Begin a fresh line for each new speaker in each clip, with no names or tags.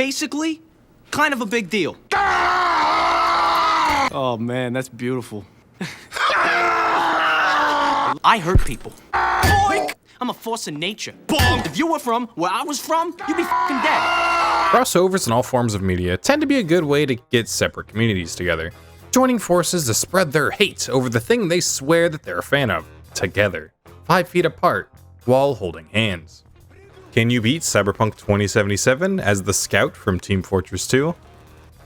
basically kind of a big deal.
Oh man, that's beautiful.
I hurt people. Boink! I'm a force of nature. Bonk! If you were from where I was from, you'd be fucking dead.
Crossovers in all forms of media tend to be a good way to get separate communities together, joining forces to spread their hate over the thing they swear that they're a fan of, together, 5 feet apart, while holding hands. Can you beat Cyberpunk 2077 as the scout from Team Fortress 2?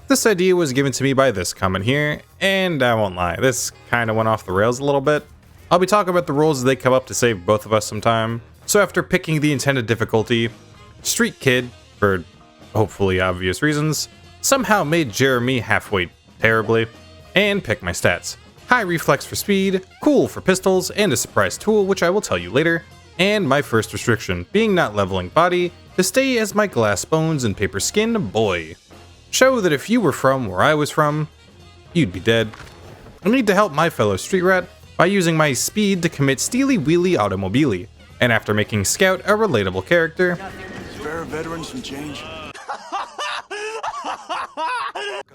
This idea was given to me by this comment here, and I won't lie, this kinda went off the rails a little bit. I'll be talking about the rules as they come up to save both of us some time. So after picking the intended difficulty, Street Kid, for hopefully obvious reasons, somehow made Jeremy halfway terribly, and picked my stats. High reflex for speed, cool for pistols, and a surprise tool which I will tell you later, and my first restriction being not leveling body, to stay as my glass bones and paper skin boy. Show that if you were from where I was from, you'd be dead. I need to help my fellow street rat by using my speed to commit steely wheelie automobile, and after making Scout a relatable character,
Spare veterans some change.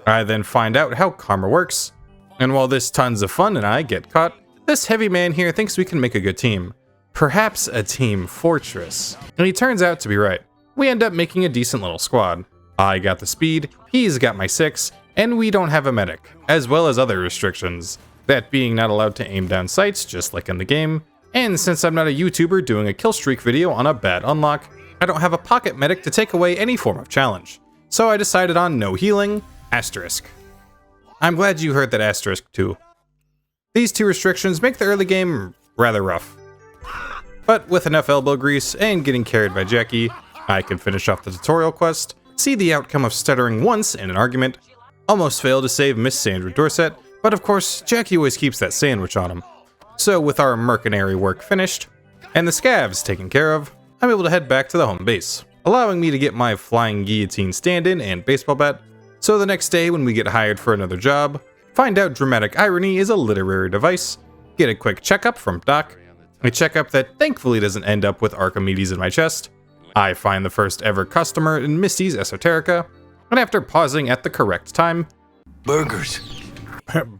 I then find out how karma works, and while this tons of fun and I get caught, this heavy man here thinks we can make a good team. Perhaps a team fortress. And he turns out to be right. We end up making a decent little squad. I got the speed, he's got my 6, and we don't have a medic, as well as other restrictions. That being not allowed to aim down sights, just like in the game, and since I'm not a YouTuber doing a kill streak video on a bad unlock, I don't have a pocket medic to take away any form of challenge. So I decided on no healing, asterisk. I'm glad you heard that asterisk too. These two restrictions make the early game rather rough. But with enough elbow grease and getting carried by Jackie, I can finish off the tutorial quest, see the outcome of stuttering once in an argument, almost fail to save Miss Sandra Dorset, but of course, Jackie always keeps that sandwich on him. So with our mercenary work finished, and the scavs taken care of, I'm able to head back to the home base, allowing me to get my flying guillotine stand-in and baseball bat, so the next day when we get hired for another job, find out dramatic irony is a literary device, get a quick checkup from Doc, a checkup that thankfully doesn't end up with Archimedes in my chest, I find the first ever customer in Misty's Esoterica, and after pausing at the correct time,
Burgers.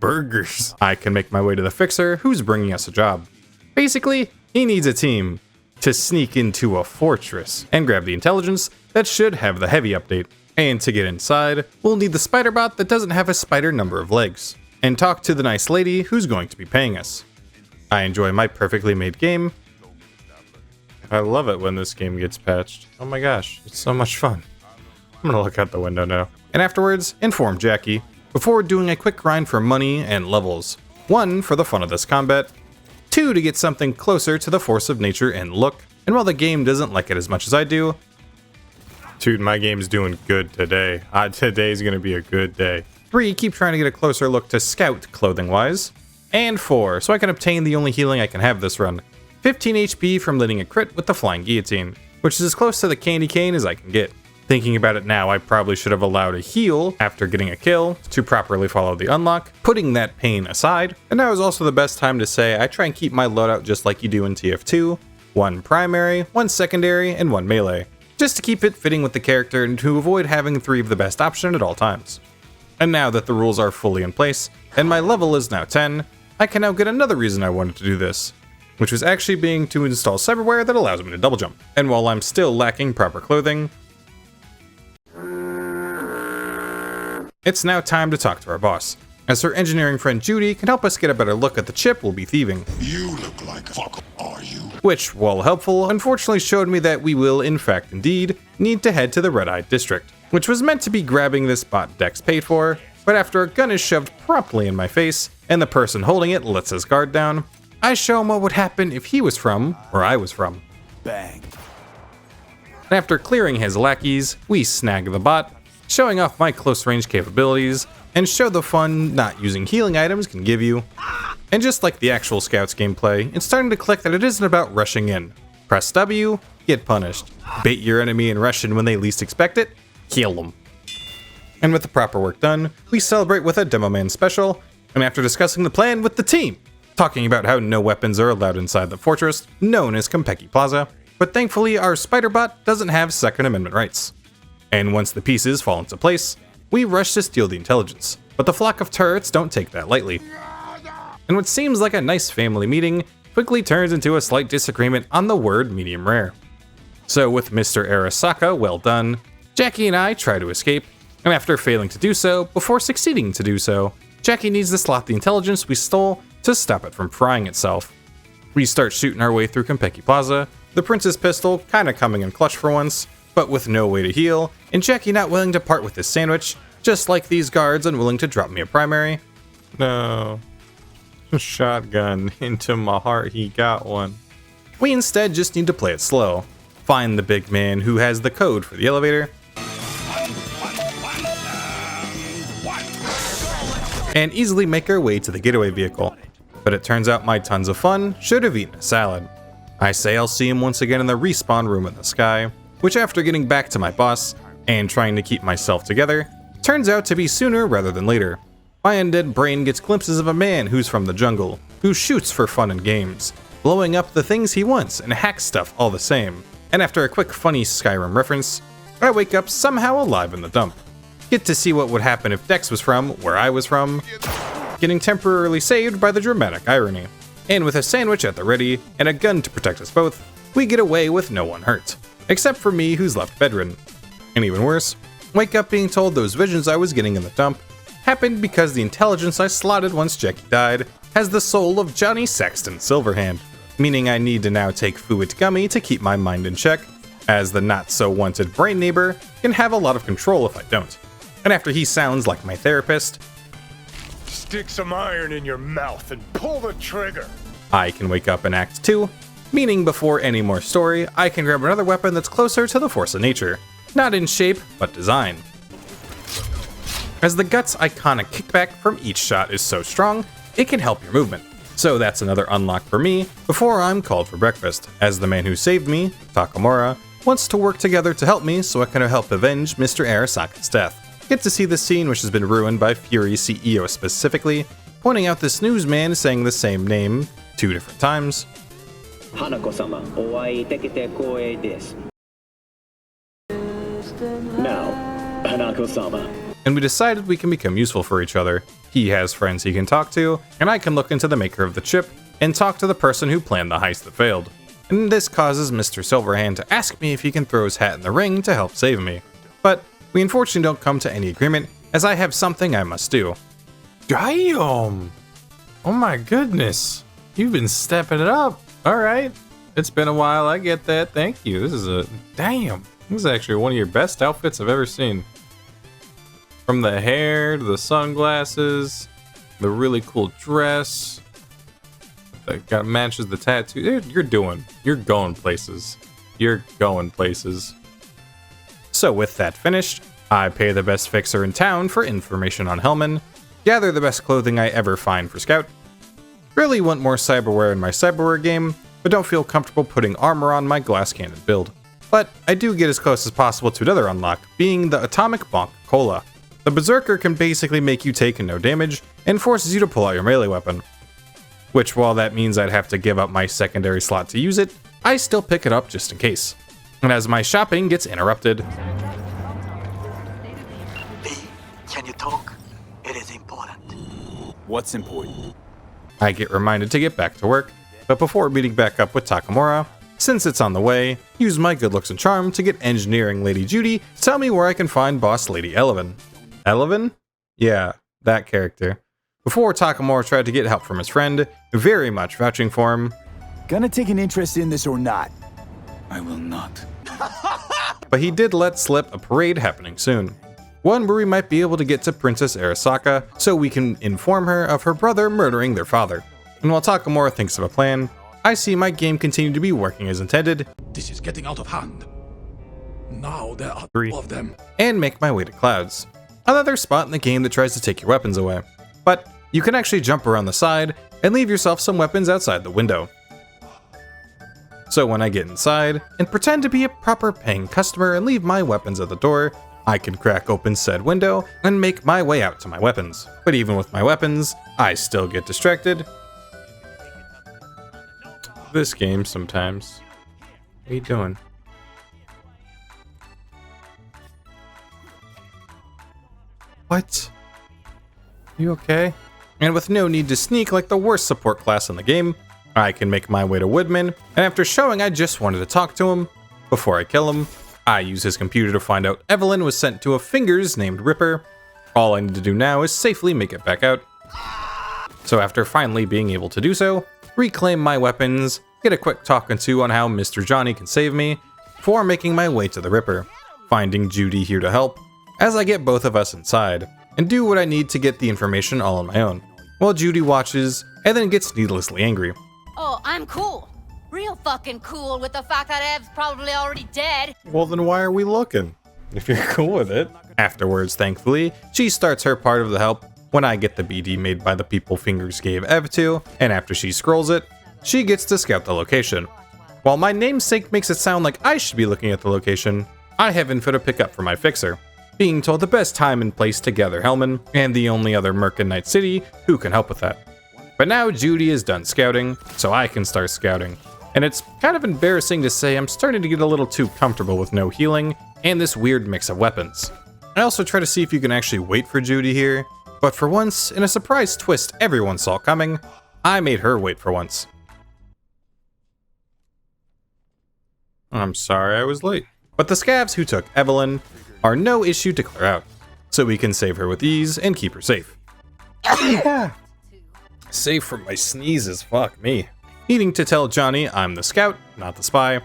burgers, I can make my way to the fixer who's bringing us a job. Basically, he needs a team to sneak into a fortress and grab the intelligence that should have the heavy update. And to get inside, we'll need the spider bot that doesn't have a spider number of legs, and talk to the nice lady who's going to be paying us. I enjoy my perfectly made game. I love it when this game gets patched. Oh my gosh, it's so much fun. I'm gonna look out the window now. And afterwards, inform Jackie, before doing a quick grind for money and levels. 1, for the fun of this combat. 2, to get something closer to the force of nature and look. And while the game doesn't like it as much as I do, dude, my game's doing good today. Today's gonna be a good day. 3, keep trying to get a closer look to Scout clothing-wise. And 4, so I can obtain the only healing I can have this run. 15 HP from letting a crit with the flying guillotine, which is as close to the candy cane as I can get. Thinking about it now, I probably should have allowed a heal after getting a kill to properly follow the unlock, putting that pain aside. And now is also the best time to say I try and keep my loadout just like you do in TF2, 1 primary, 1 secondary, and 1 melee, just to keep it fitting with the character and to avoid having 3 of the best option at all times. And now that the rules are fully in place, and my level is now 10, I can now get another reason I wanted to do this, which was actually being to install cyberware that allows me to double jump. And while I'm still lacking proper clothing, it's now time to talk to our boss, as her engineering friend Judy can help us get a better look at the chip we'll be thieving.
You look like a fuck, are you?
Which, while helpful, unfortunately showed me that we will, in fact indeed, need to head to the Red-Eye District, which was meant to be grabbing this bot Dex paid for, but after a gun is shoved promptly in my face, and the person holding it lets his guard down, I show him what would happen if he was from where I was from.
Bang.
And after clearing his lackeys, we snag the bot, showing off my close range capabilities, and show the fun not using healing items can give you. And just like the actual Scouts gameplay, it's starting to click that it isn't about rushing in. Press W, get punished. Bait your enemy and rush in when they least expect it, kill them. And with the proper work done, we celebrate with a Demo Man special, and after discussing the plan with the team, talking about how no weapons are allowed inside the fortress, known as Kompeki Plaza, but thankfully our spider bot doesn't have Second Amendment rights. And once the pieces fall into place, we rush to steal the intelligence. But the flock of turrets don't take that lightly. And what seems like a nice family meeting quickly turns into a slight disagreement on the word medium rare. So with Mr. Arasaka well done, Jackie and I try to escape, and after failing to do so, before succeeding to do so, Jackie needs to slot the intelligence we stole to stop it from frying itself. We start shooting our way through Konpeki Plaza, the Prince's pistol kinda coming in clutch for once, but with no way to heal, and Jackie not willing to part with his sandwich, just like these guards unwilling to drop me a primary. No. Shotgun into my heart, he got one. We instead just need to play it slow, find the big man who has the code for the elevator, and easily make our way to the getaway vehicle. But it turns out my tons of fun should have eaten a salad. I say I'll see him once again in the respawn room in the sky, which after getting back to my boss and trying to keep myself together, turns out to be sooner rather than later. My undead brain gets glimpses of a man who's from the jungle, who shoots for fun and games, blowing up the things he wants and hacks stuff all the same. And after a quick funny Skyrim reference, I wake up somehow alive in the dump. Get to see what would happen if Dex was from where I was from, getting temporarily saved by the dramatic irony. And with a sandwich at the ready and a gun to protect us both, we get away with no one hurt, except for me who's left bedridden. And even worse, wake up being told those visions I was getting in the dump happened because the intelligence I slotted once Jackie died has the soul of Johnny Saxton Silverhand, meaning I need to now take Fuit Gummy to keep my mind in check, as the not-so-wanted brain neighbor can have a lot of control if I don't. And after he sounds like my therapist,
stick some iron in your mouth and pull the trigger.
I can wake up in Act 2, meaning before any more story, I can grab another weapon that's closer to the force of nature, not in shape, but design. As the Guts' iconic kickback from each shot is so strong, it can help your movement. So that's another unlock for me before I'm called for breakfast, as the man who saved me, Takamura, wants to work together to help me so I can help avenge Mr. Arasaka's death. Get to see the scene which has been ruined by Fury CEO specifically, pointing out this newsman saying the same name 2 different times.
Hanako-sama, o会いできて光栄です. Now, Hanako-sama.
And we decided we can become useful for each other. He has friends he can talk to, and I can look into the maker of the chip and talk to the person who planned the heist that failed. And this causes Mr. Silverhand to ask me if he can throw his hat in the ring to help save me. But we unfortunately don't come to any agreement, as I have something I must do.
Damn! Oh my goodness. You've been stepping it up. Alright. It's been a while, I get that. Thank you. This is a... Damn. This is actually one of your best outfits I've ever seen. From the hair to the sunglasses, the really cool dress that got matches the tattoo. You're going places. You're going places.
So with that finished, I pay the best fixer in town for information on Hellman, gather the best clothing I ever find for Scout, really want more cyberware in my cyberware game, but don't feel comfortable putting armor on my glass cannon build. But I do get as close as possible to another unlock, being the Atomic Bonk Cola. The Berserker can basically make you take no damage and forces you to pull out your melee weapon. Which, while that means I'd have to give up my secondary slot to use it, I still pick it up just in case. And as my shopping gets interrupted,
Lee, can you talk? It is important.
What's important?
I get reminded to get back to work, but before meeting back up with Takamura, since it's on the way, use my good looks and charm to get engineering Lady Judy to tell me where I can find boss Lady Eleven. Eleven? Yeah, that character. Before Takamura tried to get help from his friend, very much vouching for him.
Gonna take an interest in this or not?
I will not.
But he did let slip a parade happening soon. One where we might be able to get to Princess Arasaka so we can inform her of her brother murdering their father. And while Takamura thinks of a plan, I see my game continue to be working as intended.
This is getting out of hand. Now there are
3
of them.
And make my way to Clouds, another spot in the game that tries to take your weapons away. But you can actually jump around the side and leave yourself some weapons outside the window. So when I get inside and pretend to be a proper paying customer and leave my weapons at the door, I can crack open said window and make my way out to my weapons. But even with my weapons, I still get distracted. This game sometimes. What are you doing?
What? You okay? And with no need to sneak like the worst support class in the game, I can make my way to Woodman, and after showing I just wanted to talk to him before I kill him, I use his computer to find out Evelyn was sent to a Fingers named Ripper. All I need to do now is safely make it back out. So after finally being able to do so, reclaim my weapons, get a quick talking to on how Mr. Johnny can save me, before making my way to the Ripper, finding Judy here to help, as I get both of us inside, and do what I need to get the information all on my own, while Judy watches and then gets needlessly angry.
Oh, I'm cool. Real fucking cool with the fact that Ev's probably already dead.
Well, then why are we looking? If you're cool with it. Afterwards, thankfully, she starts her part of the help when I get the BD made by the people Fingers gave Ev to, and after she scrolls it, she gets to scout the location. While my namesake makes it sound like I should be looking at the location, I have info to pick up for my fixer, being told the best time and place to gather Hellman, and the only other merc in Night City who can help with that. But now Judy is done scouting, so I can start scouting. And it's kind of embarrassing to say I'm starting to get a little too comfortable with no healing and this weird mix of weapons. I also try to see if you can actually wait for Judy here, but for once, in a surprise twist everyone saw coming, I made her wait for once. I'm sorry I was late. But the scavs who took Evelyn are no issue to clear out, so we can save her with ease and keep her safe. Safe from my sneezes, fuck me. Needing to tell Johnny I'm the scout, not the spy,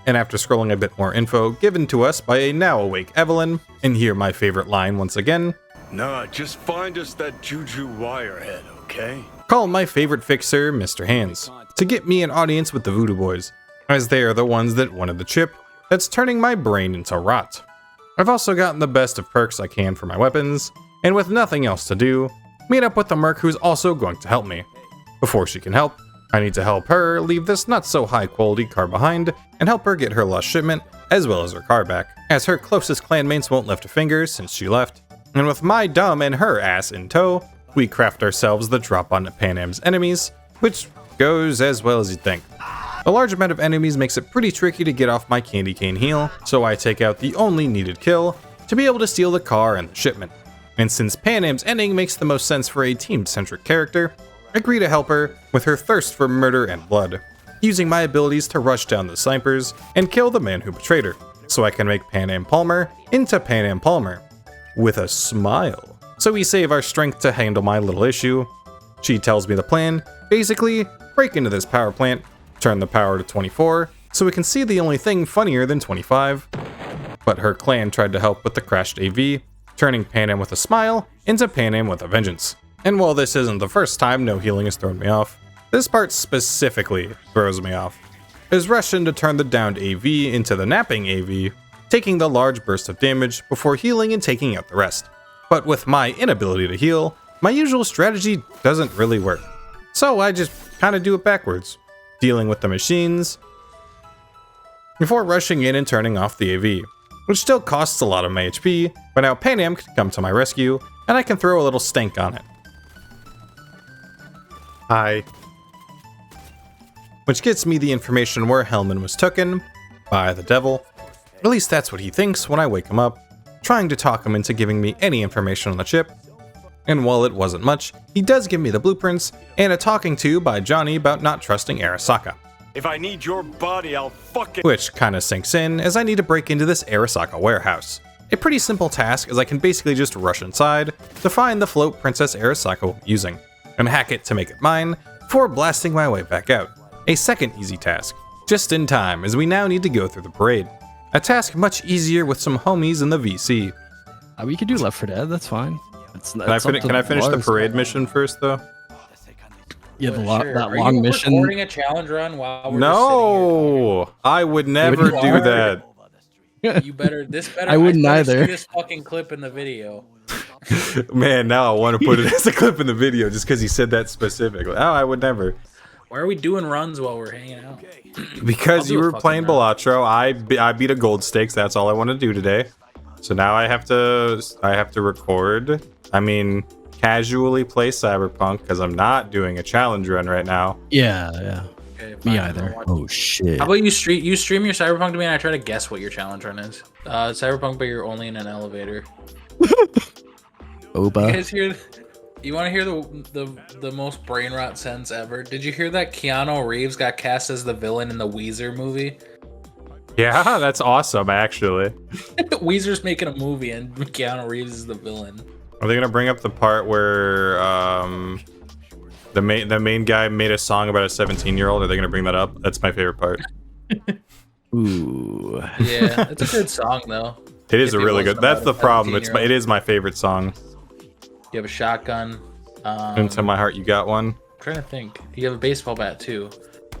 and after scrolling a bit more info given to us by a now awake Evelyn, and hear my favorite line once again,
Nah, just find us that Juju Wirehead, okay?
call my favorite fixer, Mr. Hands, to get me an audience with the Voodoo Boys, as they are the ones that wanted the chip that's turning my brain into rot. I've also gotten the best of perks I can for my weapons, and with nothing else to do, meet up with the merc who's also going to help me. Before she can help, I need to help her leave this not so high quality car behind and help her get her lost shipment as well as her car back, as her closest clanmates won't lift a finger since she left. And with my dumb and her ass in tow, we craft ourselves the drop on Pan Am's enemies, which goes as well as you'd think. A large amount of enemies makes it pretty tricky to get off my candy cane heal, so I take out the only needed kill to be able to steal the car and the shipment. And since Pan Am's ending makes the most sense for a team-centric character, I agree to help her with her thirst for murder and blood, using my abilities to rush down the snipers and kill the man who betrayed her, so I can make Pan Am Palmer into Pan Am Palmer with a smile. So we save our strength to handle my little issue. She tells me the plan, basically break into this power plant, turn the power to 24, so we can see the only thing funnier than 25. But her clan tried to help with the crashed AV, turning Pan Am with a smile into Pan Am with a vengeance. And while this isn't the first time no healing has thrown me off, this part specifically throws me off. Is rushing to turn the downed AV into the napping AV, taking the large burst of damage before healing and taking out the rest. But with my inability to heal, my usual strategy doesn't really work. So I just kinda do it backwards, dealing with the machines before rushing in and turning off the AV, which still costs a lot of my HP, but now Pan Am can come to my rescue, and I can throw a little stank on it. Hi. Which gets me the information where Hellman was taken by the devil. At least that's what he thinks when I wake him up, trying to talk him into giving me any information on the chip. And while it wasn't much, he does give me the blueprints and a talking to by Johnny about not trusting Arasaka.
If I need your body, I'll fucking...
Which kinda sinks in as I need to break into this Arasaka warehouse. A pretty simple task as I can basically just rush inside to find the float Princess Arasaka will be using, and hack it to make it mine before blasting my way back out. A second easy task, just in time as we now need to go through the parade. A task much easier with some homies in the VC.
We could do Left 4 Dead, that's fine.
Can I finish the parade mission first though?
Yeah,
Sure.
that
Are
long
you
mission.
recording a challenge run while we're
No, I would never
You
do
are.
that.
You better. This better.
I wouldn't
better
either.
see this fucking clip in the video.
Man, now I want to put it as a clip in the video just because he said that specifically. Oh, I would never.
Why are we doing runs while we're hanging out?
Because
I'll do
you
a
were
fucking
playing
run.
Balatro, I beat a gold stakes. That's all I want to do today. So now I have to record. I mean, casually play Cyberpunk because I'm not doing a challenge run right now.
Yeah.
Okay,
Me
fine,
either.
I'll watch.
Oh shit.
How about you stream your Cyberpunk to me and I try to guess what your challenge run is. Cyberpunk, but you're only in an elevator.
Oba.
You guys hear? You want to hear the most brain rot sentence ever? Did you hear that Keanu Reeves got cast as the villain in the Weezer movie?
Yeah, that's awesome, actually.
Weezer's making a movie and Keanu Reeves is the villain.
Are they gonna bring up the part where the main guy made a song about a 17-year-old? Are they gonna bring that up? That's my favorite part.
Ooh.
Yeah, it's a good song though.
It is
If
a
he
really
wasn't
good. That's
about
the
a
problem. It
17-year-old.
is my favorite song.
You have a shotgun.
Into my heart, you got one.
I'm trying to think. You have a baseball bat too.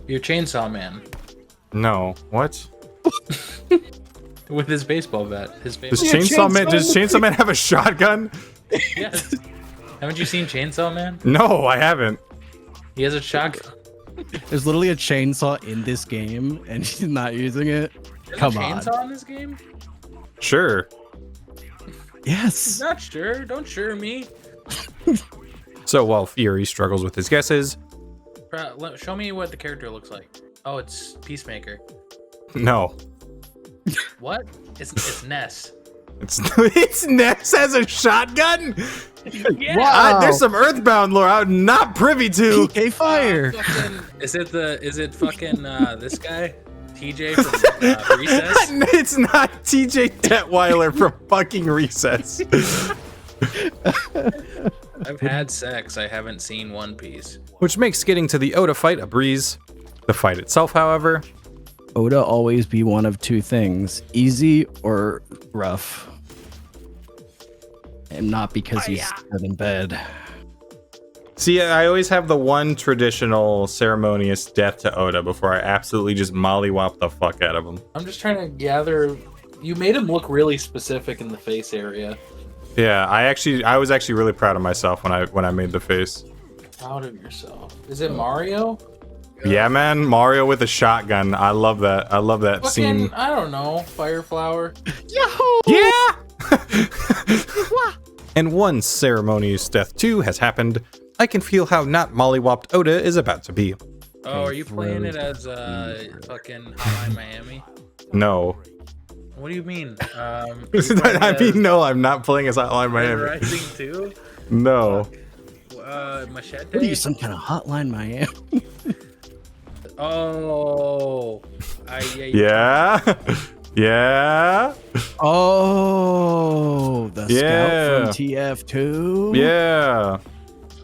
You're Chainsaw Man
No, what?
with his baseball bat. His
Does
baseball.
Chainsaw Man have a shotgun?
Yes. Haven't you seen Chainsaw Man?
No, I haven't.
He has a shotgun.
There's literally a chainsaw in this game, and he's not using it.
There's
Come
a
on.
chainsaw in this game?
Sure.
Yes.
Not sure. Don't sure me.
So while Fury struggles with his guesses,
Show me what the character looks like. Oh, it's Peacemaker.
no.
What? It's Ness.
It's Ness has a shotgun?
Yeah.
There's some Earthbound lore I'm not privy to.
PK Fire.
Is it fucking this guy? TJ from Recess?
It's not TJ Detweiler from fucking Recess.
I've had sex. I haven't seen One Piece.
Which makes getting to the Oda fight a breeze. The fight itself, however,
Oda always be one of two things: easy or rough. And not because he's dead in bed.
see, I always have the one traditional ceremonious death to Oda before I absolutely just mollywop the fuck out of him.
I'm just trying to gather. You made him look really specific in the face area.
Yeah, I was actually really proud of myself when I made the face.
Proud of yourself. Is it Mario?
Yeah, man, Mario with a shotgun. I love that. I love that
Fucking,
scene.
I don't know. Fire flower.
Yeah! And one ceremonious death too has happened. I can feel how not mollywopped Oda is about to be.
Oh, are you playing it as fucking Hotline Miami?
No.
What do you mean?
I mean, no, I'm not playing as Hotline Miami.
Rising 2?
No.
Machete?
What are you, some kind of Hotline Miami?
Oh.
Yeah. Yeah.
Oh, the
Yeah.
scout from TF2.
Yeah.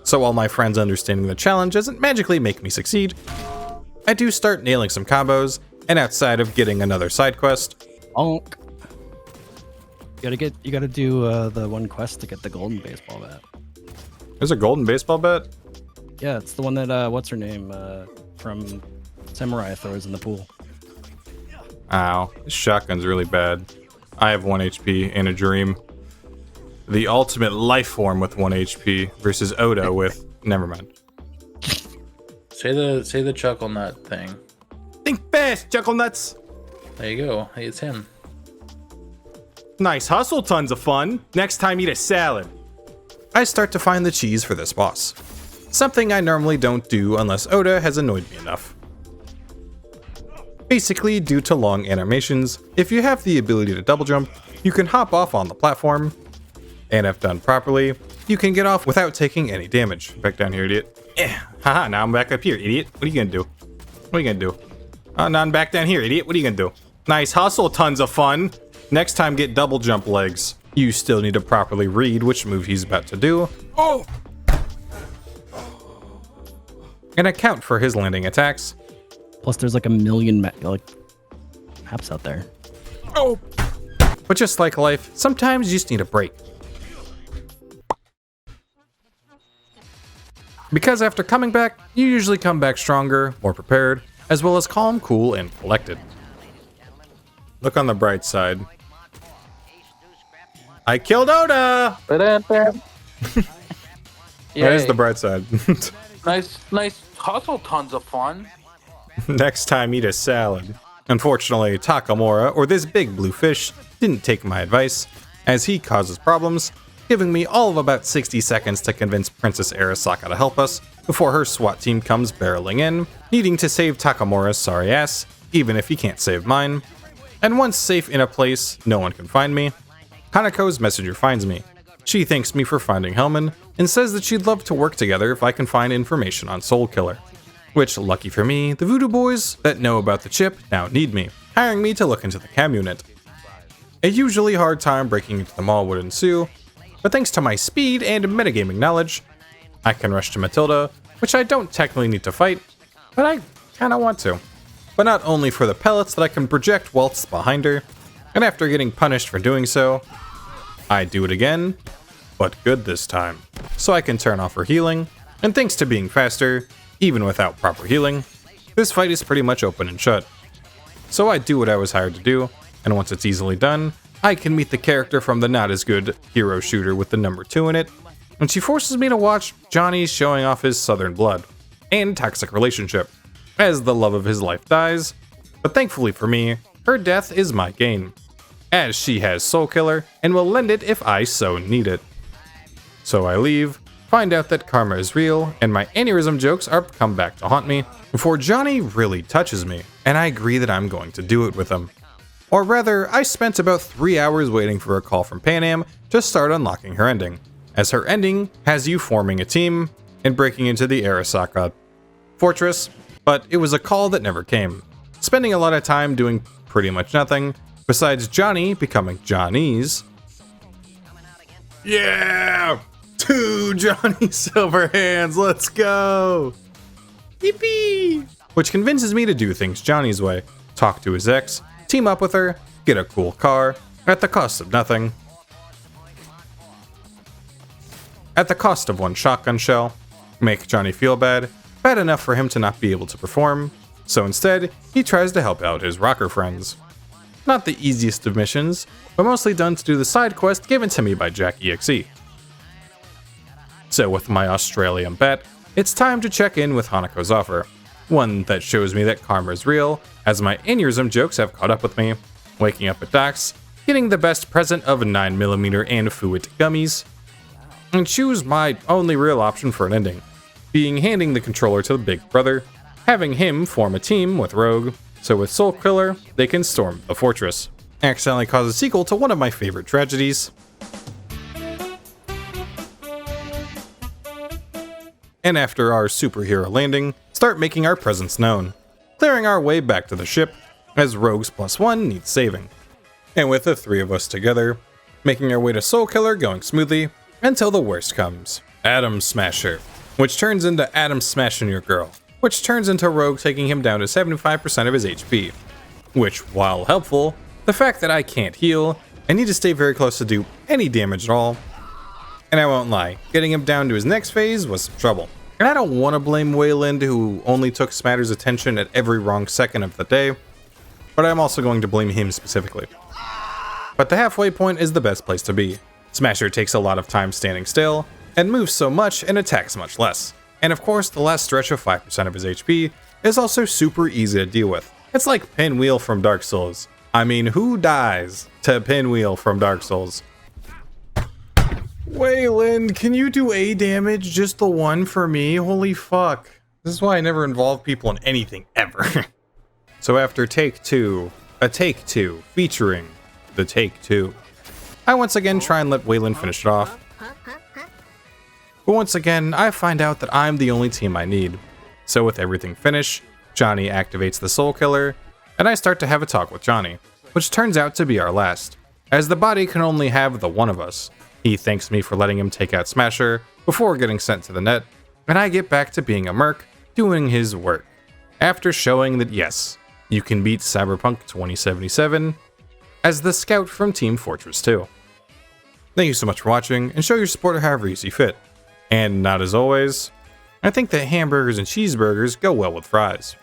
So while my friends understanding the challenge doesn't magically make me succeed, I do start nailing some combos, and outside of getting another side quest,
Bonk. You gotta do the one quest to get the golden baseball bat.
there's a golden baseball bat.
Yeah, it's the one that what's her name from Samurai throws in the pool.
Ow, this shotgun's really bad. I have 1 HP in a dream. The ultimate life form with 1 HP versus Oda with... Never mind.
Say the chuckle nut thing.
Think fast, Chuckle Nuts!
There you go. Hey, it's him.
Nice hustle, tons of fun. Next time, eat a salad. I start to find the cheese for this boss. Something I normally don't do unless Oda has annoyed me enough. Basically, due to long animations, if you have the ability to double jump, you can hop off on the platform, and if done properly, you can get off without taking any damage. Back down here, idiot. Haha, now I'm back up here, idiot. What are you gonna do? What are you gonna do? Now I'm back down here, idiot. What are you gonna do? Nice hustle, tons of fun. Next time, get double jump legs. You still need to properly read which move he's about to do. Oh! And account for his landing attacks.
Plus, there's like a million maps out there.
Oh! But just like life, sometimes you just need a break. Because after coming back, you usually come back stronger, more prepared, as well as calm, cool, and collected. Look on the bright side. I killed Oda! That is the bright side.
Nice hustle, tons of fun.
Next time, eat a salad. Unfortunately, Takamura, or this big blue fish, didn't take my advice, as he causes problems, giving me all of about 60 seconds to convince Princess Arasaka to help us, before her SWAT team comes barreling in, needing to save Takamura's sorry ass, even if he can't save mine. And once safe in a place no one can find me, Hanako's messenger finds me. She thanks me for finding Hellman and says that she'd love to work together if I can find information on Soul Killer. Which, lucky for me, the Voodoo Boys that know about the chip now need me, hiring me to look into the cam unit. A usually hard time breaking into the mall would ensue, but thanks to my speed and metagaming knowledge, I can rush to Matilda, which I don't technically need to fight, but I kinda want to. But not only for the pellets that I can project whilst behind her, and after getting punished for doing so, I do it again, but good this time. So I can turn off her healing, and thanks to being faster, even without proper healing, this fight is pretty much open and shut. So I do what I was hired to do, and once it's easily done, I can meet the character from the not as good hero shooter with the number 2 in it, and she forces me to watch Johnny showing off his southern blood and toxic relationship, as the love of his life dies, but thankfully for me, her death is my gain, as she has Soul Killer and will lend it if I so need it. So I leave, find out that karma is real, and my aneurysm jokes are come back to haunt me, before Johnny really touches me, and I agree that I'm going to do it with him. Or rather, I spent about 3 hours waiting for a call from Pan Am to start unlocking her ending, as her ending has you forming a team and breaking into the Arasaka fortress, but it was a call that never came, spending a lot of time doing pretty much nothing, besides Johnny becoming Johnny's. Yeah! 2 Johnny Silverhands, let's go! Yippee! Which convinces me to do things Johnny's way, talk to his ex, team up with her, get a cool car, at the cost of nothing. At the cost of 1 shotgun shell, make Johnny feel bad enough for him to not be able to perform, so instead, he tries to help out his rocker friends. Not the easiest of missions, but mostly done to do the side quest given to me by Jack EXE. So with my Australian bet, it's time to check in with Hanako's offer, one that shows me that karma is real, as my aneurysm jokes have caught up with me, waking up at docks, getting the best present of 9mm and Fuit gummies, and choose my only real option for an ending, being handing the controller to the big brother, having him form a team with Rogue, so with Soul Killer, they can storm the fortress. Accidentally cause a sequel to one of my favorite tragedies. And after our superhero landing, start making our presence known, clearing our way back to the ship, as Rogues +1 needs saving. And with the 3 of us together, making our way to Soul Killer going smoothly, until the worst comes. Atom Smasher, which turns into Atom Smashing Your Girl, which turns into Rogue taking him down to 75% of his HP. Which, while helpful, the fact that I can't heal, I need to stay very close to do any damage at all. And I won't lie, getting him down to his next phase was some trouble. And I don't want to blame Wayland, who only took Smatter's attention at every wrong second of the day, but I'm also going to blame him specifically. But the halfway point is the best place to be. Smasher takes a lot of time standing still, and moves so much and attacks much less. And of course, the last stretch of 5% of his HP is also super easy to deal with. It's like Pinwheel from Dark Souls. I mean, who dies to Pinwheel from Dark Souls? Wayland, can you do A damage? Just the 1 for me? Holy fuck. This is why I never involve people in anything ever. So after Take 2, a Take 2 featuring the Take 2, I once again try and let Wayland finish it off. But once again, I find out that I'm the only team I need. So with everything finished, Johnny activates the Soul Killer, and I start to have a talk with Johnny, which turns out to be our last, as the body can only have the 1 of us. He thanks me for letting him take out Smasher before getting sent to the net, and I get back to being a merc, doing his work, after showing that yes, you can beat Cyberpunk 2077 as the scout from Team Fortress 2. Thank you so much for watching, and show your support however you see fit. And not as always, I think that hamburgers and cheeseburgers go well with fries.